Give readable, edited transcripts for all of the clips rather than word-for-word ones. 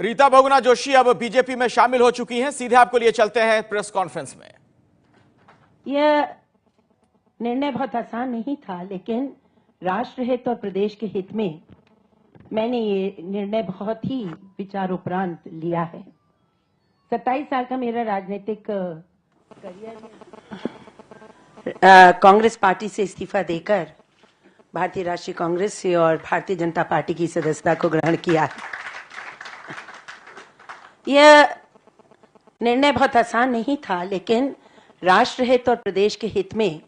रीता बहुगुणा जोशी अब बीजेपी में शामिल हो चुकी हैं। सीधे आपको लिए चलते हैं प्रेस कॉन्फ्रेंस में। यह निर्णय बहुत आसान नहीं था, लेकिन राष्ट्र हित और प्रदेश के हित में मैंने ये निर्णय बहुत ही विचारोपरांत लिया है। 27 साल का मेरा राजनीतिक करियर कांग्रेस पार्टी से इस्तीफा देकर भारतीय राष्ट्रीय कांग्रेस से और भारतीय जनता पार्टी की सदस्यता को ग्रहण किया है। यह निर्णय बहुत आसान नहीं था, लेकिन राष्ट्र हित और प्रदेश के हित में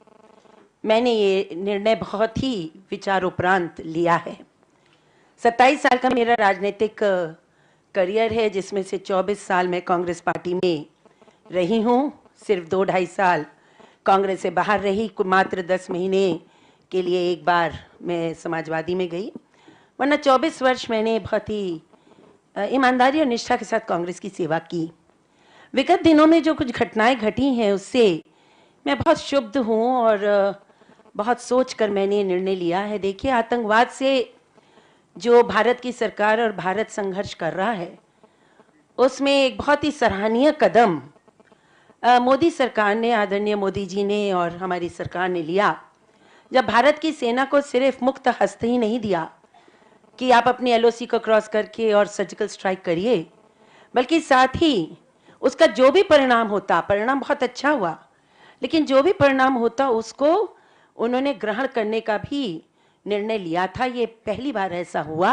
मैंने ये निर्णय बहुत ही विचारोपरांत लिया है। 27 साल का मेरा राजनीतिक करियर है, जिसमें से 24 साल मैं कांग्रेस पार्टी में रही हूँ। सिर्फ 2-2.5 साल कांग्रेस से बाहर रही। मात्र 10 महीने के लिए एक बार मैं समाजवादी में गई, वरना 24 वर्ष मैंने बहुत ही ईमानदारी और निष्ठा के साथ कांग्रेस की सेवा की। विगत दिनों में जो कुछ घटनाएं घटी हैं, उससे मैं बहुत क्षुब्ध हूँ और बहुत सोच कर मैंने ये निर्णय लिया है। देखिए, आतंकवाद से जो भारत की सरकार और भारत संघर्ष कर रहा है, उसमें एक बहुत ही सराहनीय कदम मोदी सरकार ने, आदरणीय मोदी जी ने और हमारी सरकार ने लिया, जब भारत की सेना को सिर्फ मुक्त हस्त ही नहीं दिया कि आप अपनी एलओसी को क्रॉस करके और सर्जिकल स्ट्राइक करिए, बल्कि साथ ही उसका जो भी परिणाम होता, परिणाम बहुत अच्छा हुआ, लेकिन जो भी परिणाम होता उसको उन्होंने ग्रहण करने का भी निर्णय लिया था। ये पहली बार ऐसा हुआ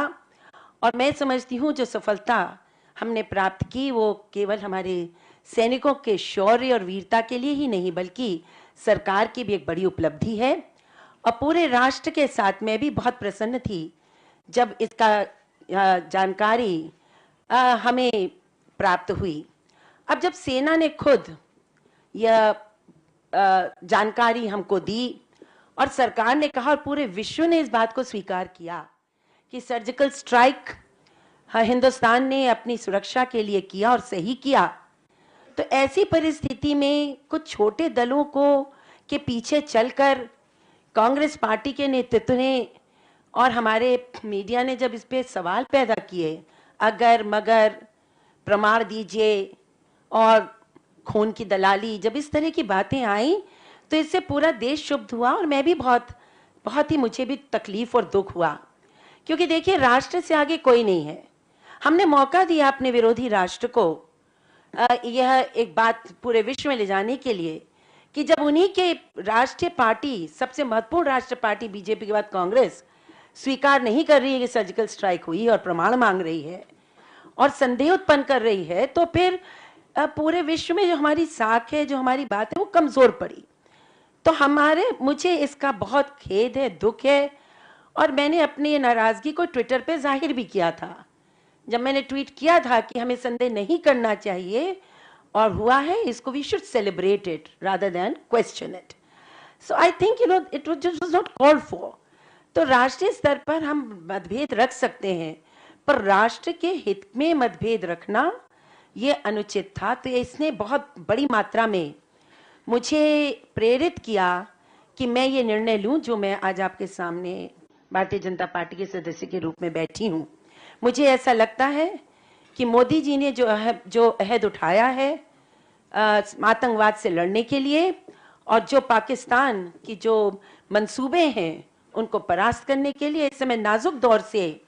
और मैं समझती हूँ जो सफलता हमने प्राप्त की वो केवल हमारे सैनिकों के शौर्य और वीरता के लिए ही नहीं, बल्कि सरकार की भी एक बड़ी उपलब्धि है। और पूरे राष्ट्र के साथ मैं भी बहुत प्रसन्न थी जब इसका जानकारी हमें प्राप्त हुई। अब जब सेना ने खुद यह जानकारी हमको दी और सरकार ने कहा और पूरे विश्व ने इस बात को स्वीकार किया कि सर्जिकल स्ट्राइक हिंदुस्तान ने अपनी सुरक्षा के लिए किया और सही किया, तो ऐसी परिस्थिति में कुछ छोटे दलों को के पीछे चलकर कांग्रेस पार्टी के नेतृत्व ने और हमारे मीडिया ने जब इस पे सवाल पैदा किए, अगर मगर प्रमाण दीजिए और खून की दलाली, जब इस तरह की बातें आई तो इससे पूरा देश क्षुब्ध हुआ और मैं भी बहुत ही मुझे भी तकलीफ और दुख हुआ, क्योंकि देखिए, राष्ट्र से आगे कोई नहीं है। हमने मौका दिया अपने विरोधी राष्ट्र को यह एक बात पूरे विश्व में ले जाने के लिए कि जब उन्हीं के राष्ट्रीय पार्टी, सबसे महत्वपूर्ण राष्ट्रीय पार्टी बीजेपी के बाद कांग्रेस स्वीकार नहीं कर रही है कि सर्जिकल स्ट्राइक हुई और प्रमाण मांग रही है और संदेह उत्पन्न कर रही है, तो फिर पूरे विश्व में जो हमारी साख है, जो हमारी बात है, वो कमजोर पड़ी। तो मुझे इसका बहुत खेद है, दुख है और मैंने अपनी नाराजगी को ट्विटर पे जाहिर भी किया था। जब मैंने ट्वीट किया था कि हमें संदेह नहीं करना चाहिए और हुआ है, इसको we should celebrate it rather than question it. So I think it was not called for. तो राष्ट्रीय स्तर पर हम मतभेद रख सकते हैं, पर राष्ट्र के हित में मतभेद रखना ये अनुचित था। तो इसने बहुत बड़ी मात्रा में मुझे प्रेरित किया कि मैं ये निर्णय लूं, जो मैं आज आपके सामने भारतीय जनता पार्टी के सदस्य के रूप में बैठी हूं। मुझे ऐसा लगता है कि मोदी जी ने जो अहद उठाया है आतंकवाद से लड़ने के लिए और जो पाकिस्तान की जो मंसूबे हैं उनको परास्त करने के लिए, इस समय नाजुक दौर से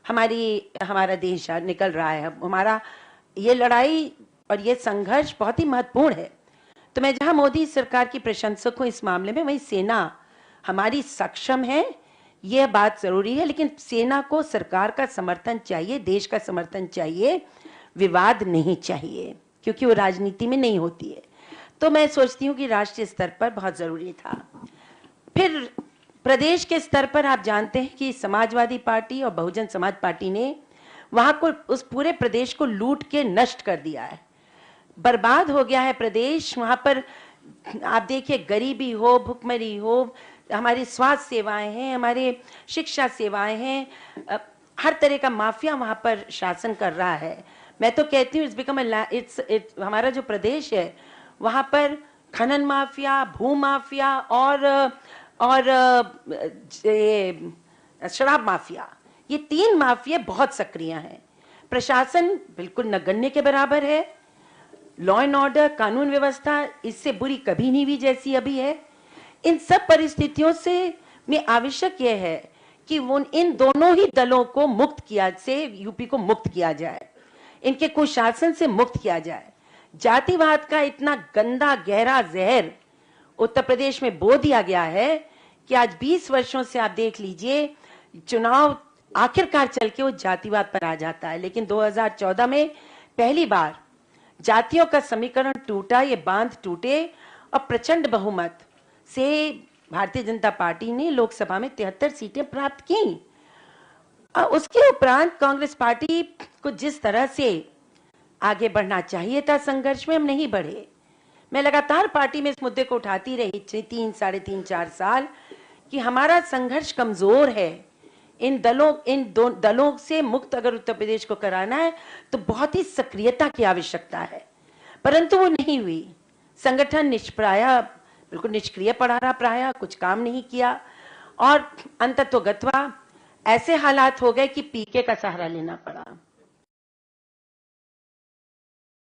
हमारा देश निकल रहा है। हमारा ये लड़ाई और ये संघर्ष बहुत ही महत्वपूर्ण है। तो मैं जहां मोदी सरकार की प्रशंसक हूं इस मामले में, वहीं सेना हमारी सक्षम है, यह बात जरूरी है, लेकिन सेना को सरकार का समर्थन चाहिए, देश का समर्थन चाहिए, विवाद नहीं चाहिए, क्योंकि वो राजनीति में नहीं होती है। तो मैं सोचती हूँ कि राष्ट्रीय स्तर पर बहुत जरूरी था। फिर प्रदेश के स्तर पर आप जानते हैं कि समाजवादी पार्टी और बहुजन समाज पार्टी ने वहां को, उस पूरे प्रदेश को लूट के नष्ट कर दिया है, बर्बाद हो गया है प्रदेश। वहां पर आप देखिए, गरीबी हो, भुखमरी हो, हमारी स्वास्थ्य सेवाएं हैं, हमारे शिक्षा सेवाएं हैं, हर तरह का माफिया वहां पर शासन कर रहा है। मैं तो कहती हूँ हमारा जो प्रदेश है वहां पर खनन माफिया, भू माफिया और शराब माफिया, ये 3 माफिया बहुत सक्रिय हैं। प्रशासन बिल्कुल नगण्य के बराबर है। लॉ एंड ऑर्डर, कानून व्यवस्था इससे बुरी कभी नहीं हुई जैसी अभी है। इन सब परिस्थितियों से में आवश्यक यह है कि वो इन दोनों ही दलों को मुक्त किया से यूपी को मुक्त किया जाए, इनके कुशासन से मुक्त किया जाए। जातिवाद का इतना गंदा गहरा जहर उत्तर प्रदेश में बो दिया गया है कि आज 20 वर्षों से आप देख लीजिए, चुनाव आखिरकार चल के वो जातिवाद पर आ जाता है। लेकिन 2014 में पहली बार जातियों का समीकरण टूटा, ये बांध टूटे और प्रचंड बहुमत से भारतीय जनता पार्टी ने लोकसभा में 73 सीटें प्राप्त की। उसके उपरांत कांग्रेस पार्टी को जिस तरह से आगे बढ़ना चाहिए था संघर्ष में, हम नहीं बढ़े। मैं लगातार पार्टी में इस मुद्दे को उठाती रही 3, साढ़े 3, 4 साल कि हमारा संघर्ष कमजोर है। इन दो दलों से मुक्त अगर उत्तर प्रदेश को कराना है तो बहुत ही सक्रियता की आवश्यकता है, परंतु वो नहीं हुई। संगठन बिल्कुल निष्क्रिय पड़ा रहा, प्राय कुछ काम नहीं किया और अंततोगत्वा ऐसे हालात हो गए कि पीके का सहारा लेना पड़ा।